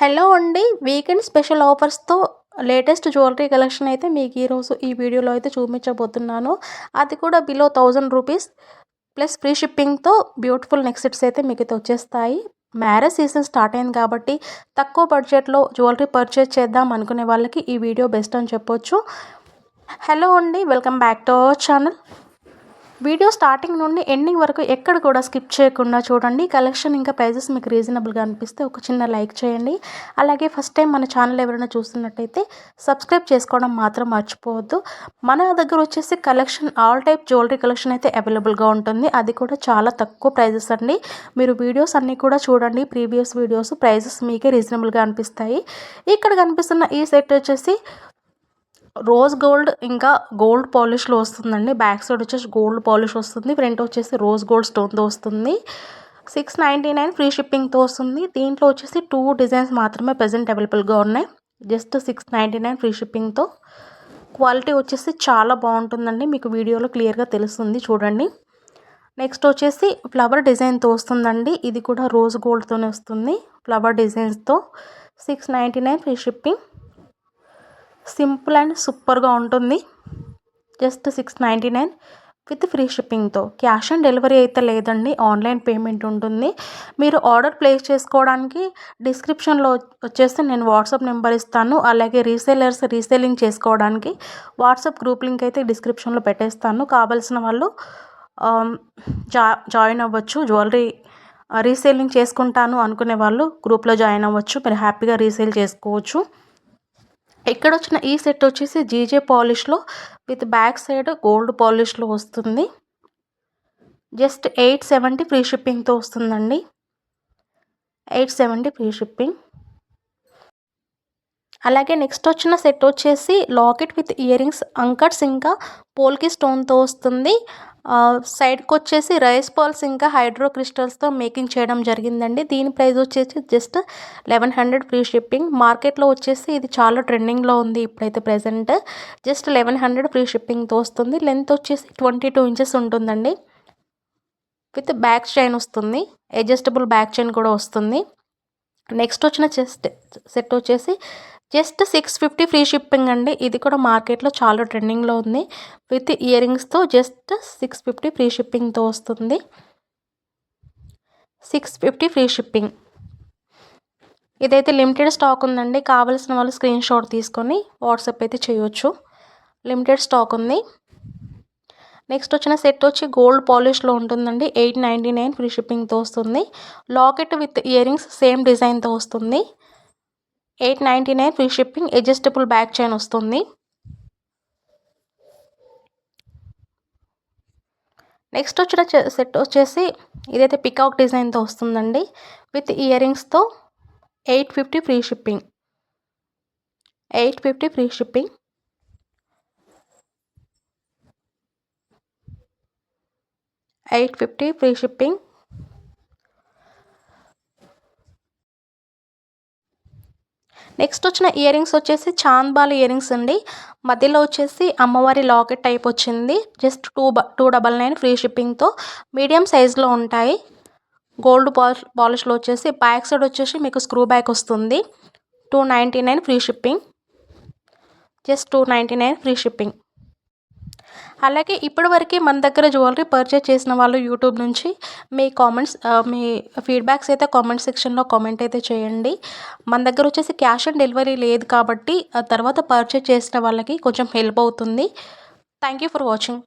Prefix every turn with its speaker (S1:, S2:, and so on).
S1: Hello అండి. Weekend special ఆఫర్స్‌తో latest jewellery collection అయితే మీకు ఈరోజు ఈ వీడియోలో అయితే చూపించబోతున్నాను. అది కూడా బిలో 1000 రూపీస్ ప్లస్ ఫ్రీ షిప్పింగ్‌తో బ్యూటిఫుల్ నెక్ సెట్స్ అయితే మీకైతే వచ్చేస్తాయి. మ్యారేజ్ సీజన్ స్టార్ట్ అయింది కాబట్టి తక్కువ బడ్జెట్‌లో జ్యువెలరీ పర్చేజ్ చేద్దాం అనుకునే వాళ్ళకి ఈ వీడియో బెస్ట్ అని చెప్పొచ్చు. హలో అండి. Welcome back to our channel. Video starting నుండి ఎండింగ్ వరకు ఎక్కడ కూడా స్కిప్ చేయకుండా చూడండి. కలెక్షన్ ఇంకా ప్రైజెస్ మీకు రీజనబుల్గా అనిపిస్తే ఒక చిన్న లైక్ చేయండి. అలాగే ఫస్ట్ టైం మన ఛానల్ ఎవరైనా చూస్తున్నట్టయితే సబ్స్క్రైబ్ చేసుకోవడం మాత్రం మర్చిపోవద్దు. మన దగ్గర వచ్చేసి collection all type jewellery collection అయితే అవైలబుల్గా ఉంటుంది. అది కూడా చాలా తక్కువ ప్రైజెస్ అండి. మీరు వీడియోస్ అన్నీ కూడా చూడండి. ప్రీవియస్ వీడియోస్ ప్రైజెస్ మీకే రీజనబుల్గా అనిపిస్తాయి. ఇక్కడ కనిపిస్తున్న ఈ సెట్ వచ్చేసి రోజ్ గోల్డ్ ఇంకా గోల్డ్ పాలిష్లో వస్తుందండి. బ్యాక్ సైడ్ వచ్చేసి గోల్డ్ పాలిష్ వస్తుంది. ఫ్రంట్ వచ్చేసి రోజ్ గోల్డ్ స్టోన్తో వస్తుంది. 699 ఫ్రీ షిప్పింగ్తో వస్తుంది. దీంట్లో వచ్చేసి 2 డిజైన్స్ మాత్రమే ప్రజెంట్ అవైలబుల్గా ఉన్నాయి. Just 699 free షిప్పింగ్తో. క్వాలిటీ వచ్చేసి చాలా బాగుంటుందండి. మీకు వీడియోలో క్లియర్గా తెలుస్తుంది చూడండి. నెక్స్ట్ వచ్చేసి ఫ్లవర్ డిజైన్తో వస్తుందండి. ఇది కూడా రోజ్ గోల్డ్తోనే వస్తుంది. ఫ్లవర్ డిజైన్స్తో 699 ఫ్రీ షిప్పింగ్. సింపుల్ అండ్ సూపర్గా ఉంటుంది. జస్ట్ 699 విత్ ఫ్రీ షిప్పింగ్తో. క్యాష్ ఆన్ డెలివరీ అయితే లేదండి. ఆన్లైన్ పేమెంట్ ఉంటుంది. మీరు ఆర్డర్ ప్లేస్ చేసుకోవడానికి డిస్క్రిప్షన్లో వచ్చేసి నేను వాట్సాప్ నెంబర్ ఇస్తాను. అలాగే రీసేలర్స్ రీసేలింగ్ చేసుకోవడానికి వాట్సాప్ గ్రూప్ లింక్ అయితే డిస్క్రిప్షన్లో పెట్టేస్తాను. కావాల్సిన వాళ్ళు జాయిన్ అవ్వచ్చు. జ్యువెలరీ రీసేలింగ్ చేసుకుంటాను అనుకునే వాళ్ళు గ్రూప్లో జాయిన్ అవ్వచ్చు. మీరు హ్యాపీగా రీసేల్ చేసుకోవచ్చు. ఇక్కడ వచ్చిన ఈ సెట్ వచ్చేసి జీజే పాలిష్లో విత్ బ్యాక్ సైడ్ గోల్డ్ పాలిష్లో వస్తుంది. జస్ట్ 870 ఫ్రీ షిప్పింగ్తో వస్తుందండి. 870 ఫ్రీ షిప్పింగ్. అలాగే నెక్స్ట్ వచ్చిన సెట్ వచ్చేసి లాకెట్ విత్ ఇయర్ రింగ్స్ అంకట్స్ ఇంకా పోల్కి స్టోన్తో వస్తుంది. సైడ్కి వచ్చేసి రైస్ బాల్స్ ఇంకా హైడ్రో క్రిస్టల్స్తో మేకింగ్ చేయడం జరిగిందండి. దీని ప్రైస్ వచ్చేసి జస్ట్ 1100 ఫ్రీ షిప్పింగ్. మార్కెట్లో వచ్చేసి ఇది చాలా ట్రెండింగ్లో ఉంది ఇప్పుడైతే ప్రెజెంట్. జస్ట్ 1100 ఫ్రీ షిప్పింగ్తో వస్తుంది. లెంత్ వచ్చేసి 22 ఇంచెస్ ఉంటుందండి. విత్ బ్యాక్ చైన్ వస్తుంది. అడ్జస్టబుల్ బ్యాక్ చైన్ కూడా వస్తుంది. నెక్స్ట్ వచ్చిన సెట్ వచ్చేసి జస్ట్ 650 ఫ్రీ షిప్పింగ్ అండి. ఇది కూడా మార్కెట్లో చాలా ట్రెండింగ్లో ఉంది. విత్ ఇయర్ రింగ్స్తో జస్ట్ 650 ఫ్రీ షిప్పింగ్తో వస్తుంది. 650 ఫ్రీ షిప్పింగ్. ఇదైతే లిమిటెడ్ స్టాక్ ఉందండి. కావాల్సిన వాళ్ళు స్క్రీన్ షాట్ తీసుకొని వాట్సాప్ అయితే చేయొచ్చు. లిమిటెడ్ స్టాక్ ఉంది. నెక్స్ట్ వచ్చిన సెట్ వచ్చి గోల్డ్ పాలిష్లో ఉంటుందండి. 899 ఫ్రీ షిప్పింగ్తో వస్తుంది. Locket with ear rings same డిజైన్తో వస్తుంది. 899 free shipping. Adjustable back chain వస్తుంది. నెక్స్ట్ వచ్చిన సెట్ వచ్చేసి ఇదైతే పికాక్ డిజైన్తో వస్తుందండి. విత్ ఇయర్ రింగ్స్తో 850 free shipping. 850 free shipping. 850 free shipping. Next వచ్చిన ఇయర్ రింగ్స్ వచ్చేసి చాంద్బాల్ ఇయర్ రింగ్స్ అండి. మధ్యలో వచ్చేసి అమ్మవారి లాకెట్ టైప్ వచ్చింది. జస్ట్ 299 ఫ్రీ షిప్పింగ్తో మీడియం సైజులో ఉంటాయి. గోల్డ్ పాలిష్లో వచ్చేసి బ్యాక్ సైడ్ వచ్చేసి మీకు స్క్రూ బ్యాక్ వస్తుంది. 299 free shipping. Just 299 free shipping. అలాగే ఇప్పటివరకు మన దగ్గర జ్యువెలరీ పర్చేజ్ చేసిన వాళ్ళు యూట్యూబ్ నుంచి మీ ఫీడ్బ్యాక్స్ అయితే కామెంట్ సెక్షన్లో కామెంట్ అయితే చేయండి. మన దగ్గర వచ్చేసి క్యాష్ ఆన్ డెలివరీ లేదు కాబట్టి తర్వాత పర్చేజ్ చేసిన వాళ్ళకి కొంచెం హెల్ప్ అవుతుంది. Thank you for watching.